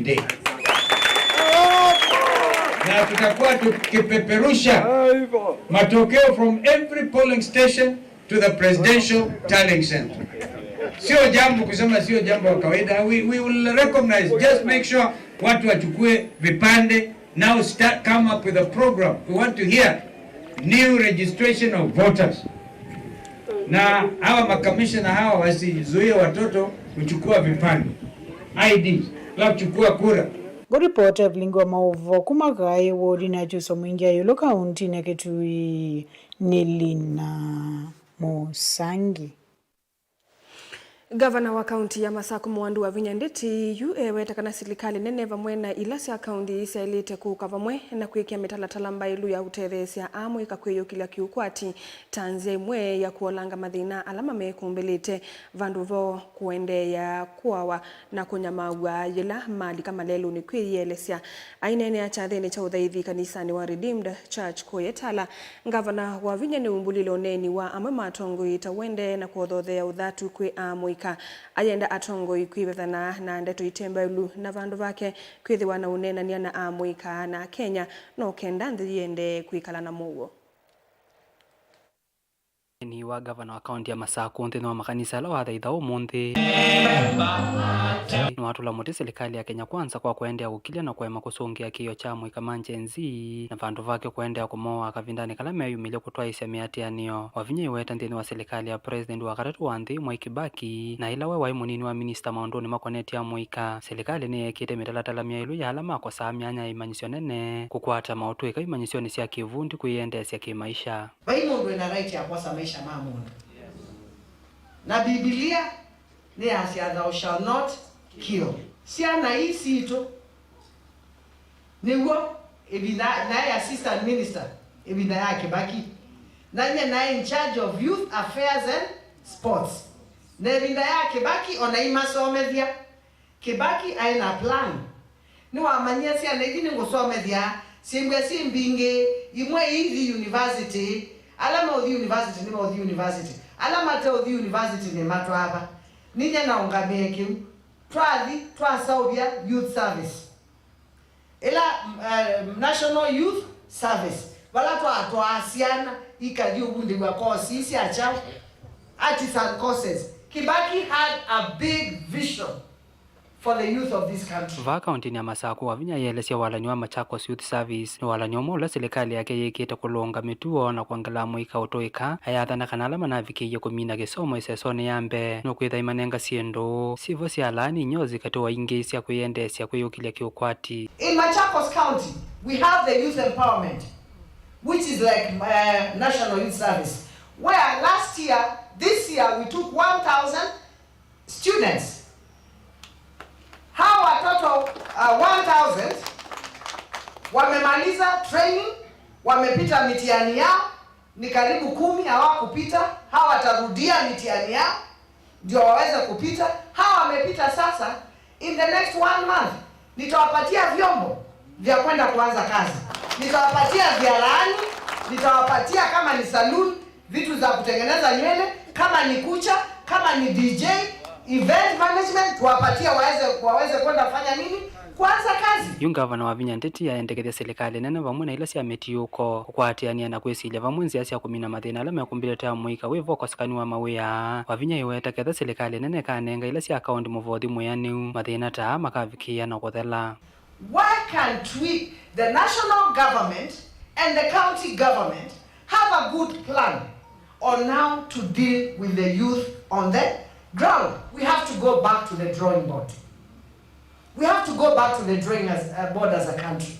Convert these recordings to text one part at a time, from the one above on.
day. Na tutakuwa tukipeperusha matokeo from every polling station to the presidential tallying center. Sio jambo kusema, sio jambo la kawaida. We will recognize, just make sure watu wachukue vipande. Now come up with a program. We want to hear new registration of voters. Na hawa makamishna hawa wasizuie watoto kuchukua vipande IDs la kuchukua kura. Go report Evelingwa Mauvo kumagaye wodi na juso mwingia yolo kaunti na Kitui Nilina Musangi. Gavana wa kaunti ya Masaku Mwandu wa Vinya Ndeti weta kana serikali nene vamwe na ilasi ya kaunti isailite kuka vamwe na kuikia mitalatala mbailu ya utethesia amwe kakweyo kila kiukwati tanze mwe ya kuolanga madhina alama mekumbelete vandu vo kuende ya kuawa na kunyamawa yela mali kama lelu ni kwiyelesia ainene ya chathene cha udhaithi kanisani wa Redeemed Church Koyetala. Gavana wa Vinya ni umbulilo neni wa amwe matongo itawende na kuodhothea udhatu kwe amwe ayenda atongo ikwibethana na ndeto itembelu na vandu vake kwithiwa na unenania na amwika na Kenya no kenda ndiende kwikala na muo. Ni wa gavana wa kaunti ya Masaku nthini wa makanisa la wathaitha umuthi ni watu la muti serikali ya Kenya Kwanza kwa kuendea ukilia na kuema kusungia kiyo cha mwika manjenzi na vandu vake kuendea kumoa kavindani kala meyumile kutoa isemi atianio Wavinya iweta nthini wa serikali ya president wa katatu wa nthi Mwai Kibaki na ila wewa munini wa minister maunduni makoneti ya mwika. Serikali ni ekite mitalatala miailu ya alama kwa saa mianya imanyisio nene kukwata mautuika imanyisio ni siya kivundi kuiendesya kimaisha. Mundu ina right ya kuwasa maisha ma mundu. Na Biblia ni asia thou shall not kill. Siana hisi ito niwo ebina na assistant minister ebina ya Kibaki na in charge of youth affairs and sports. Na ebina ya Kibaki onaima somethia Kibaki aina plan ni wa manyesi anegini ngosomethia simbwe simbinge imwe hizi university alama of the university ni of the university alama te of the university ni matwaba ninye na ungameke twasaubia youth service ila national youth service wala twaasiana ikadi ubundi wa course isi acha artisan courses. Kibaki had a big vision for the youth of this country. Va kaunti ya Masaku Wavinya yelesia walani wa Machakos Youth Service ni walani omola serikali yake yekite kulonga mituo na kuangala mwika utoika ayathana kanala manavikiye kumina gisomo isesone yambe no kwitha imanenga siendo sivo sia alani nyozi kati wa ingesi kuyendesya kuyukilia kiukwati. In Machakos County we have the youth empowerment which is like National Youth Service, where this year we took 1,000 students. Hawa watoto 1,000 wamemaliza training, wamepita mitihani yao, ni karibu 10 hawakupita. Hawa watarudia mitihani yao ndio waweze kupita. Hawa wamepita sasa. In the next 1 month nitawapatia vyombo vya kwenda kuanza kazi, nitawapatia vyarani, nitawapatia kama ni salon vitu za kutengeneza nywele, kama ni kucha, kama ni DJ, event management, tuwapatia waweze kwenda fanya nini? Kwanza kazi. Yungavana wa Vinya Ndeti yaendekethia serikali nene vamwe na ila sia metiuko kukwatiania na kwesilia vamwe nzia sia kumina mathina alama ya kumbileta mwika wivo kosekani wa mawia. Wavinya iweta ketha serikali nene kanenga ila sia akaunti muvothi mweyaniu mathina taa makavikia na kuthela. Why can't we, the national government and the county government, have a good plan on how to deal with the youth on the ground? We have to go back to the drawing board. We have to go back to the drawing board as a country.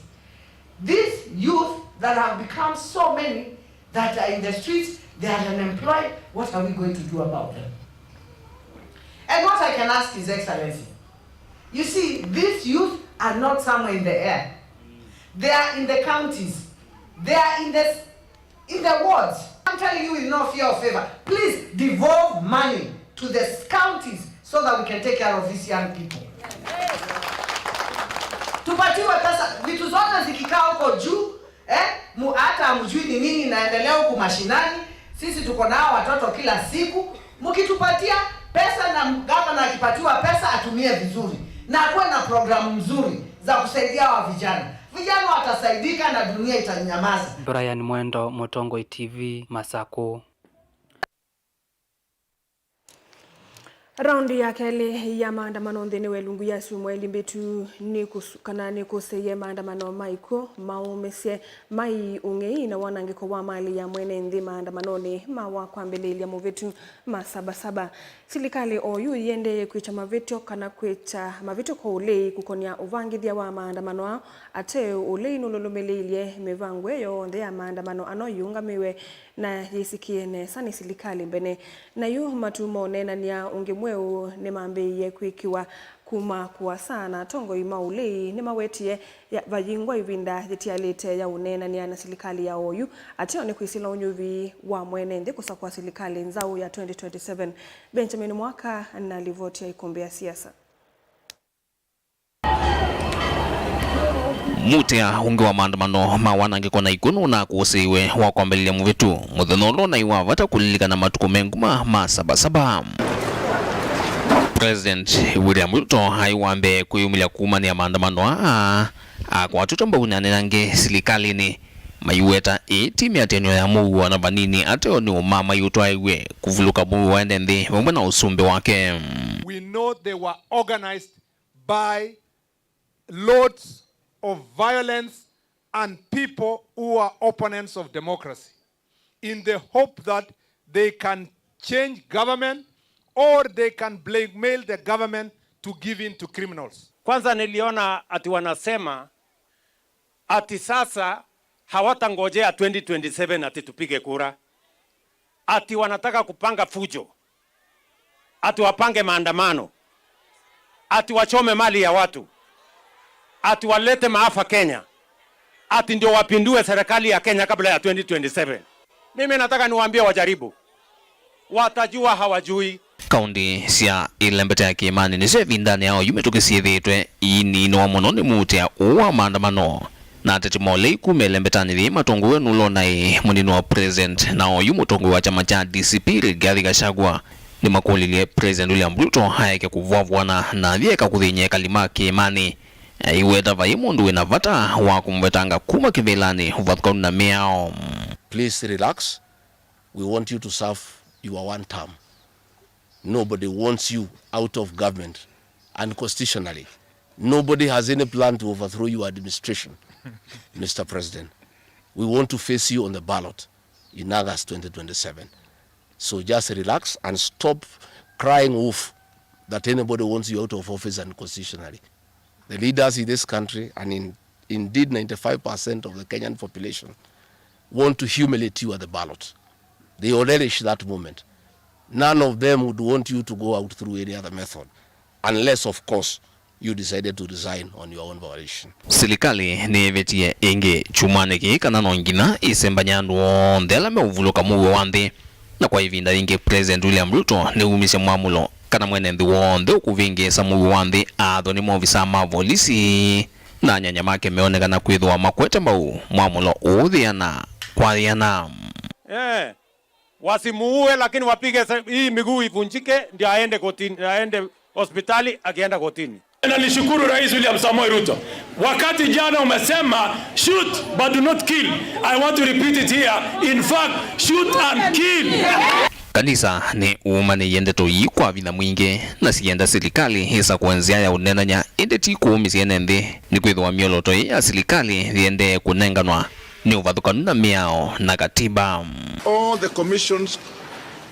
These youth that have become so many that are in the streets, they are unemployed, what are we going to do about them? And what I can ask His Excellency, you see, these youth are not somewhere in the air. They are in the counties. They are in the wards. I'm telling you with no fear or favor, please devolve money to the counties so that we can take care of these young people. Tupatiwe pesa, vitu zote zikikaa huko juu, hata mjui ni nini inaendelea huko mashinani. Sisi tuko nao watoto kila siku. Mkitupatia pesa na gavana akipatiwa pesa atumie vizuri. na kuwe na programu nzuri za kusaidia wa vijana. Vijana watasaidika na dunia itanyamaza. Brian Mwendo, Motongoi TV, Masako. Raundi ya kele ya maandamano nthini wa lungu ya mweli mbetu ni kuseye maandamano maiko maumesye mai ungei na wanangiko wa mali ya mwene nthi maandamanoni mawa kwa mbele ya muvetu masabasaba. Silikali oyu yende kuicha mavetio kana kuicha mavetio kwa ulei kukonia uvangithia wa maandamano ate ulei nululumelelie mevangweyo ndhe ya maandamano anoyunga miwe na yisikiene sani silikali mbene na yu matumo nena niya ungemweu ni mambe kwikiwa kuma kuwa sana tongo imaulei ni mawetie ya vajingwa ivinda jetialete ya unena niya na silikali ya oyu ateo ni kuisila unyuvi wa mwene ndi kusakwa silikali nzau ya 2027. Benjamin Mwaka na livoti ya ikombe ya siasa. Mutea unge wa maandamano mawanangiko na ikunu na kusiwe wa kwambelile muvitu muthenolo na iwa vata kulilika na matuko menguma masabasaba. President William Ruto haiwambe kuyumilia kumani ya maandamano kwa watutomba unanenange silikali ni mayueta timu ya tenyo ya muu wana vanini ateo ni umama yutoa iwe kuvuluka muu waende ndi mbona usumbe wake. We know they were organized by loads of violence and people who are opponents of democracy in the hope that they can change government or they can blackmail the government to give in to criminals. Kwanza niliona ati wanasema ati sasa hawatangojea 2027 ati tupige kura. Ati wanataka kupanga fujo. Ati wapange maandamano. Ati wachome mali ya watu. Ati walete maafa Kenya. Ati ndio wapindue serikali ya Kenya kabla ya 2027. Mimi nataka niwaambie wajaribu. Watajua hawajui. Kaundi sia ilembete ya kiimani ni sevi ndani yao yumetukisiethitwe ini no mononi mutea uwa maandamano na tetimole kumelembetani vi matongo nulo nai munino wa president nao yumutongo wa chama cha DCP Rigathi Gachagua ni makulilie president William Ruto hayake kuvuavwana na vieka kuthinye kalima kiimani iweta vai mundu wina vata wa kumvetanga kuma kivelani uvathukanu na miao. Please relax. We want you to serve your one term. Nobody wants you out of government unconstitutionally. Nobody has any plan to overthrow your administration, Mr. President. We want to face you on the ballot in August 2027. So just relax and stop crying wolf that anybody wants you out of office unconstitutionally. The leaders in this country, and indeed 95% of the Kenyan population, want to humiliate you at the ballot. They will relish that moment. None of them would want you to go out through any other method, unless, of course, you decided to resign on your own volition. Silikali ni vetie inge chumaneki kana nongina isembanyano ndela meuvuluka muwe wande na kwa hivi inge President William Ruto ni umise mwamulo kana mwene ndi wonde ukuvinge sa muwe wande adhoni movisa mavolisi na nyanyamake meonekana kwithwa makwete mbau mwamulo udhiana kwa dhiana. Wasimuue lakini wapige hii miguu ivunjike ndio aende kotini, aende hospitali akienda kotini. Nalishukuru Rais William Samoei Ruto. Wakati jana umesema shoot but do not kill. I want to repeat it here. In fact, shoot and kill. Kanisa ni umani yende to yikwa vina mwingi na siyenda silikali hisa kuenzia ya unenanya ende tiku misienende ni kwithwa mioloto ya silikali yende kunenganwa ni uvathukanu na miao na katiba. All the commissions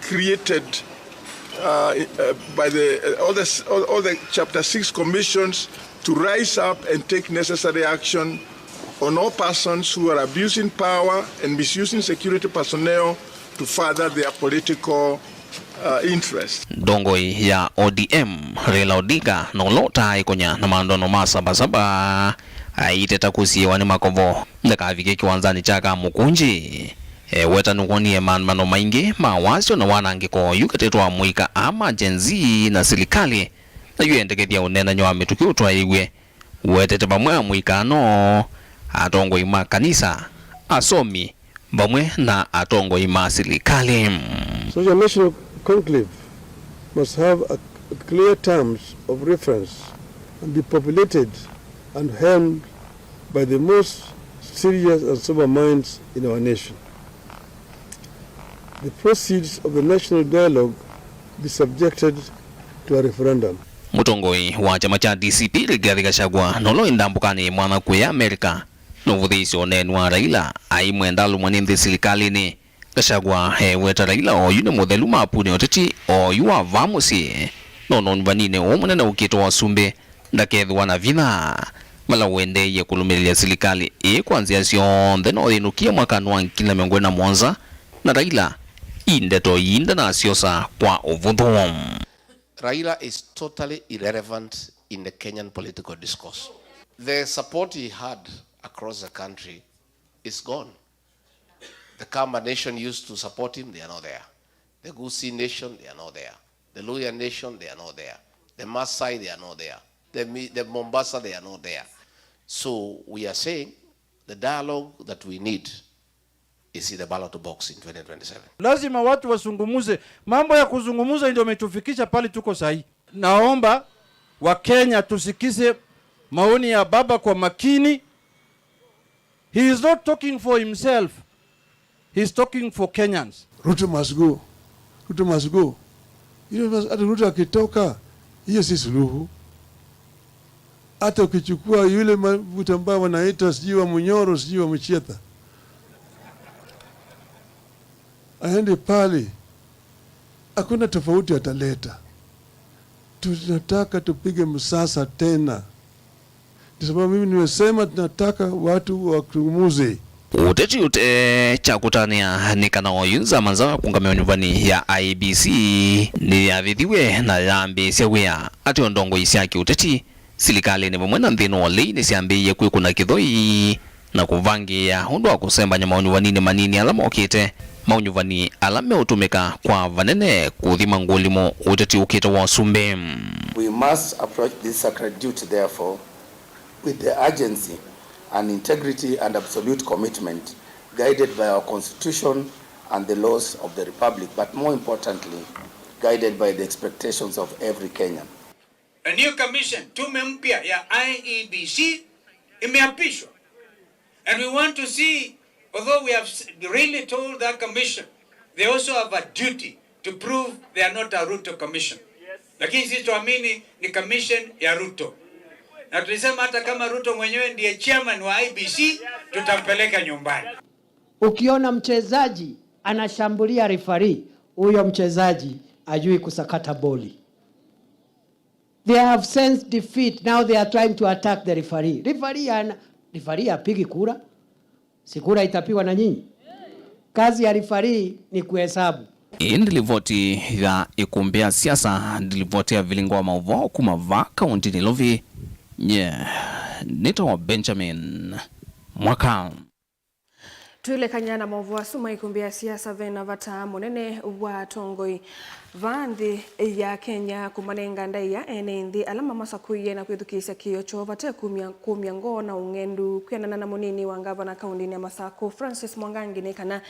created by all the Chapter 6 commissions to rise up and take necessary action on all persons who are abusing power and misusing security personnel to further their political interest. Dongoi ya ODM Raila Odinga nolota ikonya na maandono masabasaba aiteta kusiwa ni makovo ndakavike kiwanzani chaka mukunji weta nukonie maandamano maingi mawasio na wanangiko yukatetwa mwika ama jenzi na silikali na yuendekethia unena nywa mitukio twa iwe wetete bamwe mwikano atongo ima kanisa asomi bamwe na atongo ima silikali. So the national conclave must have a clear terms of reference and be populated and helmed by the most serious and sober minds in our nation. The proceeds of the national dialogue be subjected to a referendum. Mutongoi wa chama cha DCP Rigathi Gachagua nolo indambukani mwana kuya Amerika novuthisi onenwa Raila aimwendalu mwanindi silikalini. Gachagua weta Raila oyune muthelu mapuni oteti oyuwa vamusi nono nvanine omunene ukito wa sumbe ndakethwa na vina mala wende ye kulumilia silikali kwanzia sionthe no thinukia mwakani wa 2017 na Raila indeto yinda na siosa kwa uvuthu. Raila is totally irrelevant in the Kenyan political discourse. The support he had across the country is gone. The Kamba nation used to support him, they are not there. The Gusii nation, they are not there. The Luhya nation, they are not there. The Maasai, they are not there. The Mombasa, they are not there. So we are saying the dialogue that we need is in the ballot box in 2027. Lazima watu wasungumuze. Mambo ya kuzungumuza ndio umetufikisha pale tuko sahi. Naomba wa Kenya tusikize maoni ya baba kwa makini. He is not talking for himself. He is talking for Kenyans. Ruto must go. Ruto must go. Ruto akitoka, hiyo si suluhu. Hata ukichukua yule mtu ambaye wanaita sijui wa Munyoro, sijui wa Mchieta, aende pale, hakuna tofauti ataleta. Tunataka tupige msasa tena. Kwa sababu mimi nimesema tunataka watu wakumuze. Uteti ute chakutania nikana oyunza manza kungameo nyumbani ya IBC ni yavithiwe na yambi siawea ati ondongo isiaki uteti silikali ni mwena nthino wale ni siambi ye kuna kithoi na kuvangia hundu wa kusembanya maonyuvanini manini alama okite maonyuvani alame utumika kwa vanene kuthima ngulimo uteti ukita wa sumbe. We must approach this sacred duty therefore with the urgency and integrity and absolute commitment guided by our constitution and the laws of the republic, but more importantly guided by the expectations of every Kenyan. A new commission, tume mpya ya IEBC imeapishwa, and we want to see, although we have really told that commission they also have a duty to prove they are not a Ruto commission. Lakini sisi tuamini ni commission ya Ruto. Na tulisema hata kama Ruto mwenyewe ndiye chairman wa IBC tutampeleka nyumbani. Ukiona mchezaji anashambulia referee, huyo mchezaji ajui kusakata boli. They have sensed defeat, now they are trying to attack the referee. Referee apigi kura, si kura itapigwa na nyinyi. Kazi ya referee ni kuhesabu. Ndilivoti ya ikumbea siasa ndilivoti ya vilingo wa mauvao kumava kaunti nilovi. Nito Benjamin Mwaka. Tuile kanyana mauvua suma ikumbia siasa vena vata monene wa tongoi vandi ya Kenya kumanenga ndai ya enendi alama masakuye na kwithukisya kiyocho vate kumya ngo na ungendu kwenana na munini wa ngavana kaunti ya Masako Francis Mwangangi nekana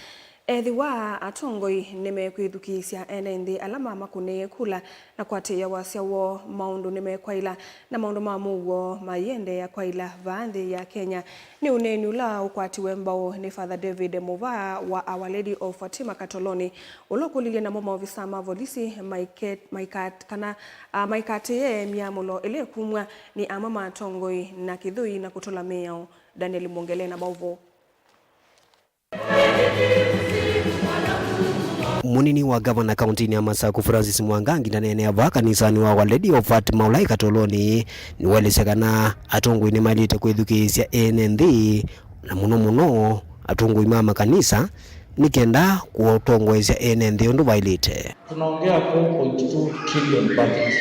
ethiwa atongoi nime kwithukisya enendi alama makune kula na kwatia wasya wo maundu nime kwaila na maundu mamuwo mayende ya kwaila vandi ya Kenya ni uneni ula ukwati wembao ni Father David Mova wa Our Lady of Fatima Katoloni ulokulilie na moma ofisama volisi maikate miamulo ele kumwa ni amama atongoi na kithui na kutola meo Daniel Mongele na Bauvo. Munini wa gavana kaunti ya Masako Francis Mwangangi na nene ava kanisani wa Our Lady of Fatima Katoloni ni walesekana atongoi ni malite kwithukisya NND na muno atongoi mama kanisa nikenda kuotongwesya NND undu bailite. Tunaongea 4.2 trillion budget.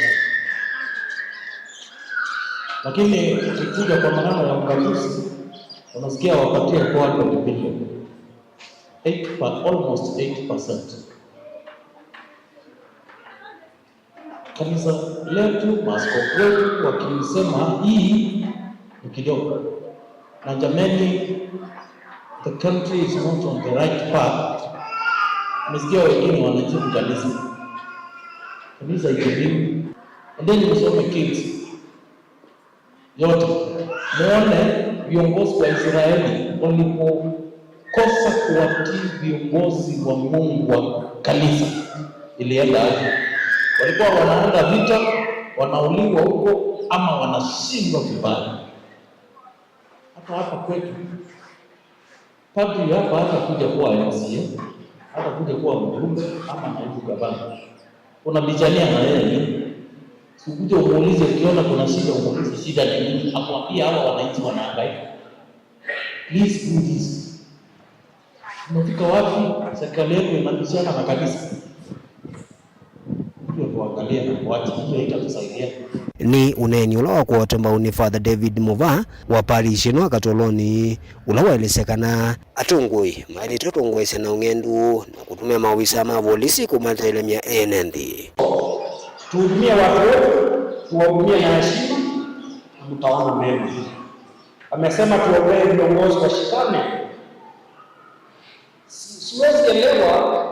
Lakini ukikuja kwa maneno ya ukaguzi unasikia wapatie 400 billion. Almost 8%. Kanisa letu maaskofu wetu wakisema hii ni kidogo. Na jamani, the country is not on the right path. Msikia wengine wanajibu kanisa ikilimu. And then you saw the kids. yote. Muone viongozi wa Israeli walipokosa kuwatii viongozi wa Mungu wa kanisa, ilienda aje? Walikuwa wanaenda vita, wanauliwa huko ama wanashindwa vibaya. Hapa kwetu padri hata kuja kuwa MCA, hata kuja kuwa mjumbe ama naibu gavana, unabijania na yeye. Ukuje umuulize, ukiona kuna shida umuulize shida ni nini, akwambia hawa wananchi wanahangaika. Please do this. Unafika wapi? Serikali yetu inabishana na kanisa. Ndio tuangalie na wacha hiyo itatusaidia. Ni uneni ula wa kuotomba ni Father David Muva wa parish ino Katoloni ula waelesekana atungui maili tutungwese na ungendu na kutumia mawisa ma polisi kumatelemia NND. Tuhudumie watu wetu, tuwahudumie na heshima na mtaona mema. Amesema tuombee viongozi washikane. Siwezi elewa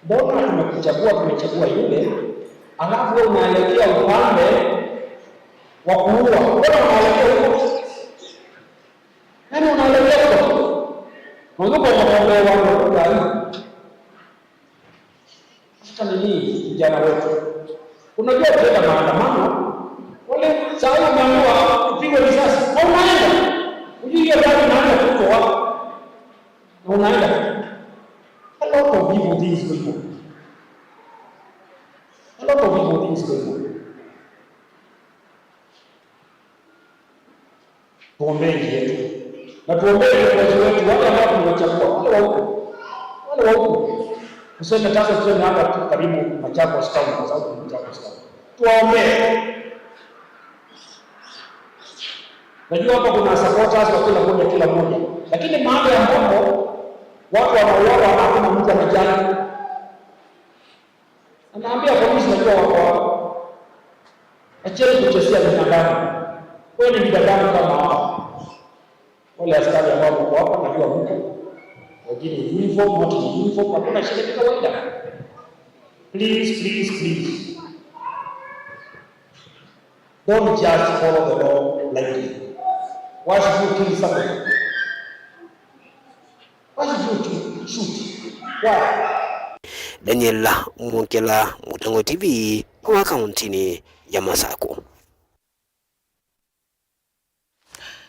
mbona tumechagua yule alafu wewe unaelekea upande wa kuua. Mbona unaelekea huko? Nani unaelekea huko? Mungu anakuombea wao kwa hiyo. Hata nini vijana wetu? Unajua kwenda maandamano wale saa umeamua kupigwa risasi, unaenda. Unajua bado unaenda kuko wapi? Unaenda. A lot of evil things going on. A lot of evil things going on. Tuombee yetu. Na tuombee viongozi wetu wale ambao tunawachagua, wale wa huko. Useme sasa tuseme hapa karibu Machakos Town kwa sababu Machakos Town. Tuombee. Najua hapa kuna supporters wa kila mmoja. Lakini mahali ambapo watu wanauawa hakuna mtu anajali. Anaambia polisi najua wako. Acheni kuchesia binadamu. Wewe ni binadamu kama hao. Wale askari ambao wako hapa najua huko. Wengine uniform, watu ni uniform, hakuna shida kwa kawaida. Please. Don't just follow the law blindly. Why should you kill somebody? Why should you shoot? Why? Daniel Mukela, Mutango TV, kwa kauntini ya Masako.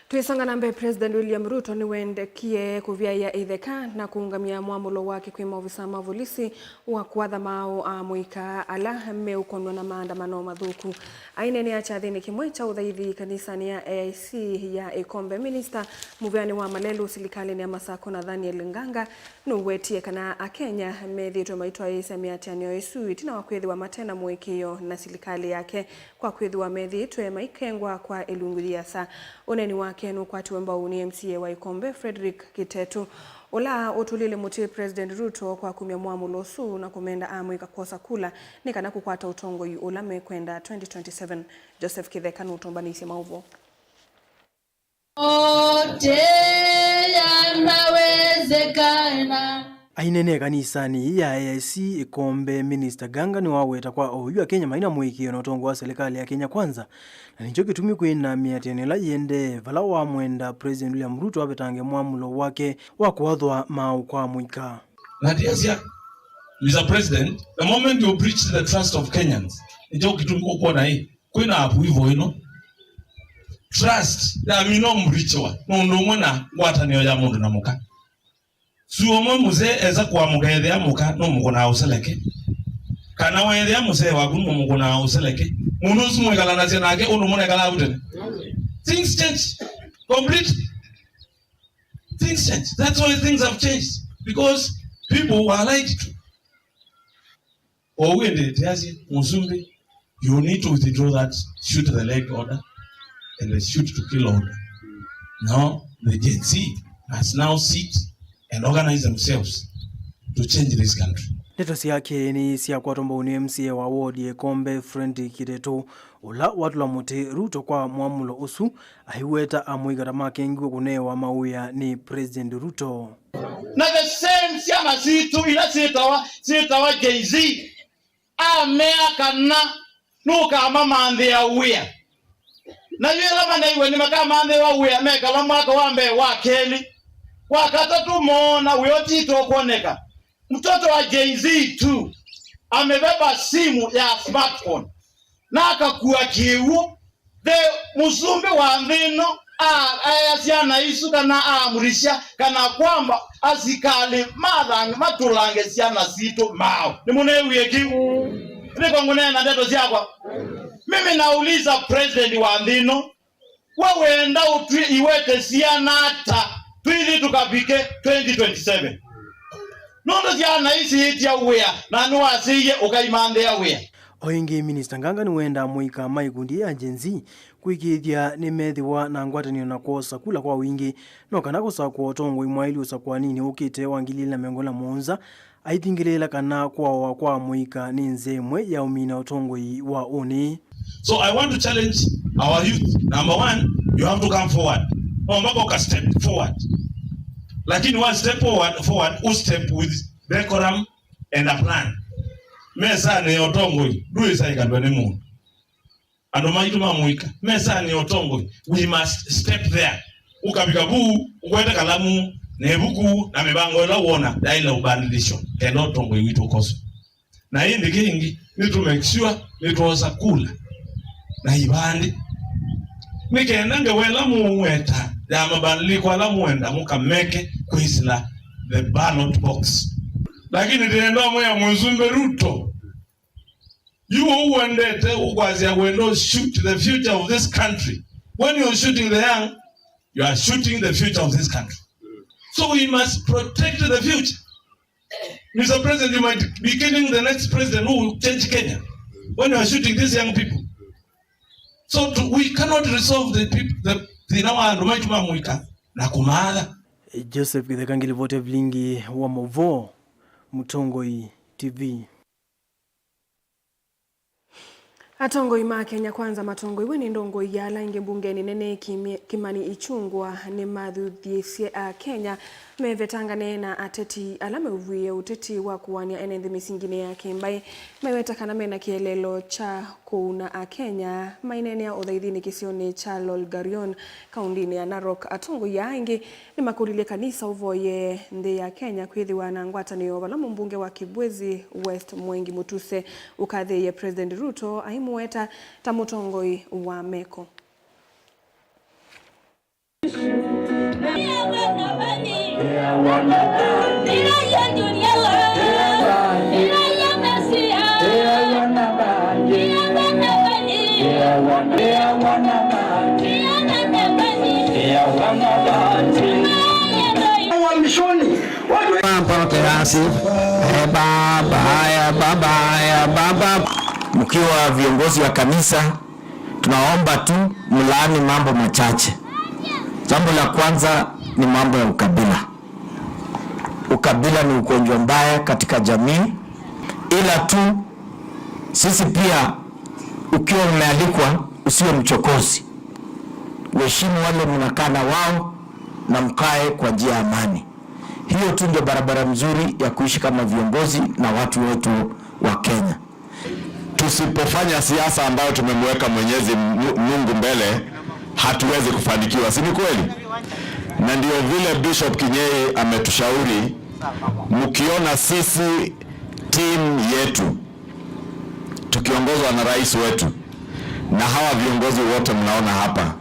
Tuisanga nambe President William Ruto ni wendekie kuvyaiya itheka na kuungamia mwamulo wake kwa maofisa mavolisi wa kuadha mao amuika ala meukonwa na maandamano madhuku. Aine ni achathini kimwe cha udhaithi kanisani ya AIC ya Ikombe. Minister Muvyani wa Malelu silikali ni ya Masako na Daniel Nganga nuwetie kana Akenya methitwe maitwa isemiatianio isu itina wakwethi wa matena mwekio na silikali yake kwa kwethi wa methitwe maikengwa kwa elunguriasa. Uneni wake nukwati wembao ni MCA wa Ikombe Frederick Kitetu. Ola otulile muti President Ruto kwa kumia mwamulo su na kumenda amuika kosa kula ni kana kukwata utongo yu ulame kwenda 2027. Joseph Kitheka nutombanisi mauvo. Ote yanawezekana. Ainene kanisani ya AIC Ikombe Minister Ganga ni waweta kwa oyu Kenya maina mwikio na utongo wa serikali ya Kenya Kwanza na nicho kitumi kwina miatenela yende vala wa mwenda President William Ruto abetange mwamulo wake wa kuadhwa mau kwa mwika. Natiasia, Mr. President, the moment you breach the trust of Kenyans, nicho kitumi kwa na hii kwina hapo hivyo ino trust ya mino mbrichwa nondomona ngwatanio ya mundu na muka suomo muze eza kwa mugede amuka no mugona useleke kana wede amuse wagu no mugona useleke munusu mwekala na tena yake uno mune kala utene. Things change completely. Things change. That's why things have changed, because people were lied to. Or when they tiasi Musumbi, you need to withdraw that shoot the leg order and the shoot to kill order. Now the Gen Z has now sit and organize themselves to change this country. Leto yake ni siya kwa tomba uni MCA wa ward ye Kombe Frederick Kitetu ula watu la muti Ruto kwa mwamulo usu ahiweta amuigatama kengiwe kunewa mauya ni President Ruto. Na the same siyama situ ila sitawa Jay-Z amea kana nuka mama andhia uya na yela manaiwe ni makama ande wa uya meka la mwaka wambe wa keli wakatatu mona uyotito kuoneka mtoto wa Jay-Z tu amebeba simu ya smartphone na akakuwa kiu the musumbi wa ndino ayasiana isu kana amurisha kana kwamba asikale matulange siana sito mao ni munewie kiu ni kwa ngunena ndeto siakwa. Mimi nauliza president wa ndino wewe enda iwete siana hata twili tukapike 2027 nondo siana isi hiti ya uwea na nuwasiye ukaimande ya uwea. Oingi Minister Ngangani wenda muika maikundi ya Gen-Z kuikithia ni methiwa na ngwatanio na kosa kula kwa wingi no kana kosa kwa tongo imwaili usa kwa nini ukite wangilili na mengola monza aithingilela kana kwa muika ni nzemwe ya umina utongo wa oni. So I want to challenge our youth. Number one, you have to come forward. Mbako step forward. Lakini one step forward, u step with decorum and a plan. Mesa ni otongo duisa ikandwene mu. Andomaitu mamuika. Mesa ni otongo. We must step there. Ukabika buu, ukwenda kalamu, nebuku na mibango ila uona daila ubandilisho. Kendo otongo iwitu koso. Na hii ndikingi ni to make sure ni tuosa kula. Na ibandi. Mikenda wela muweta ya mabadiliko ala muenda mukameke kuisila the ballot box. Lakini tendo moya Mzumbe Ruto. You uendete ukwazia wendo shoot the future of this country. When you're shooting the young, you are shooting the future of this country. So we must protect the future. Mr. President, you might be killing the next president who will change Kenya when you are shooting these young people. So we cannot resolve the people, the na kumala. Joseph Githekangili vote vlingi wa Movo Mutongoi TV. Atongoi ma Kenya kwanza matongoi weni ndongo yala inge bungeni nene Kimani Ichung'wah ni mathuthiisie a Kenya mevetangane na ateti alame uvuye uteti wa kuwania enenthi misingine ya Kimbai meweta kana mena kielelo cha kuuna a Kenya mainene ya uthaithini kisioni cha Lolgarion kaundini ya Narok. Atongoi ya ingi ni makurilie kanisa uvoye nthi ya Kenya kwithiwa na ngwatanio vala mbunge wa Kibwezi West Mwengi Mutuse ukathiie President Ruto aimueta ta mutongoi wa Meko. Baba mkiwa viongozi wa kanisa tunaomba tu mlaani mambo machache. Jambo la kwanza ni mambo ya ukabila. Ukabila ni ugonjwa mbaya katika jamii, ila tu sisi pia ukiwa umealikwa usiwe mchokozi. Uheshimu wale mnakaa na wao na mkae kwa njia ya amani. Hiyo tu ndio barabara mzuri ya kuishi kama viongozi na watu wetu wa Kenya. Tusipofanya siasa ambayo tumemweka Mwenyezi Mungu mbele, hatuwezi kufanikiwa, si kweli? Na ndio vile Bishop Kinyei ametushauri, mkiona sisi team yetu tukiongozwa na rais wetu na hawa viongozi wote mnaona hapa,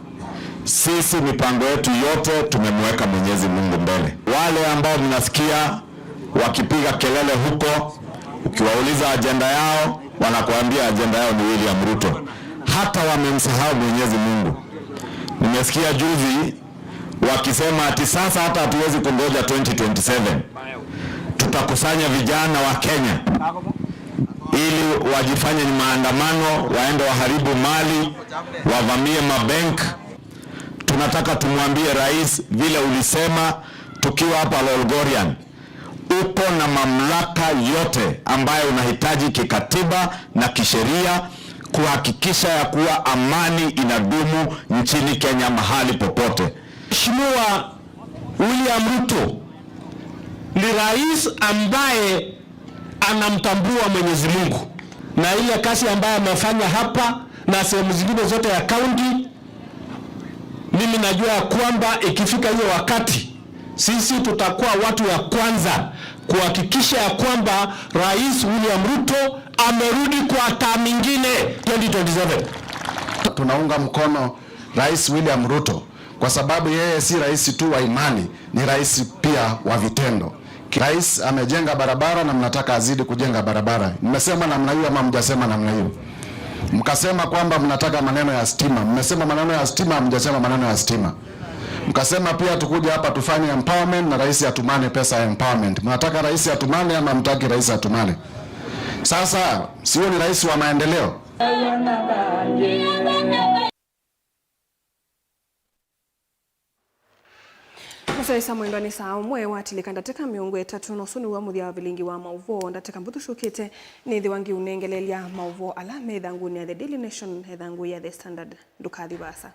sisi mipango yetu yote tumemweka Mwenyezi Mungu mbele. Wale ambao mnasikia wakipiga kelele huko, ukiwauliza agenda yao, wanakuambia agenda yao ni William Ruto. Hata wamemsahau Mwenyezi Mungu. Nimesikia juzi wakisema ati sasa hata hatuwezi kungoja 2027. Tutakusanya vijana wa Kenya ili wajifanye ni maandamano, waende waharibu mali, wavamie mabank. Tunataka tumwambie rais, vile ulisema tukiwa hapa Lolgorian, uko na mamlaka yote ambayo unahitaji kikatiba na kisheria kuhakikisha ya kuwa amani inadumu nchini Kenya mahali popote. Mheshimiwa William Ruto ni rais ambaye anamtambua Mwenyezi Mungu, na ile kazi ambayo amefanya hapa na sehemu zingine zote ya kaunti Mimi najua ya kwamba ikifika hiyo wakati sisi tutakuwa watu ya kwanza kuhakikisha ya kwamba Rais William Ruto amerudi kwa term nyingine 2027. Tunaunga mkono Rais William Ruto kwa sababu yeye si rais tu wa imani, ni rais pia wa vitendo. Rais amejenga barabara na mnataka azidi kujenga barabara. Mmesema namna hiyo ama mjasema namna hiyo? Mkasema kwamba mnataka maneno ya stima. Mmesema maneno ya stima, mjasema maneno ya stima. Mkasema pia tukuja hapa tufanye empowerment na rais atumane pesa ya empowerment. Mnataka rais atumane ama mtaki rais atumane? Sasa sio ni rais wa maendeleo? Musaisa mwendo ni saa umwe watilika ndateka miongo etatu nusu ni wa muthia wa vilingi wa mauvo ndateka mbutushukite nithi wangi unengelelia mauvo ala methangu ni ya The Daily Nation ethangu ya The Standard ndukathi basa.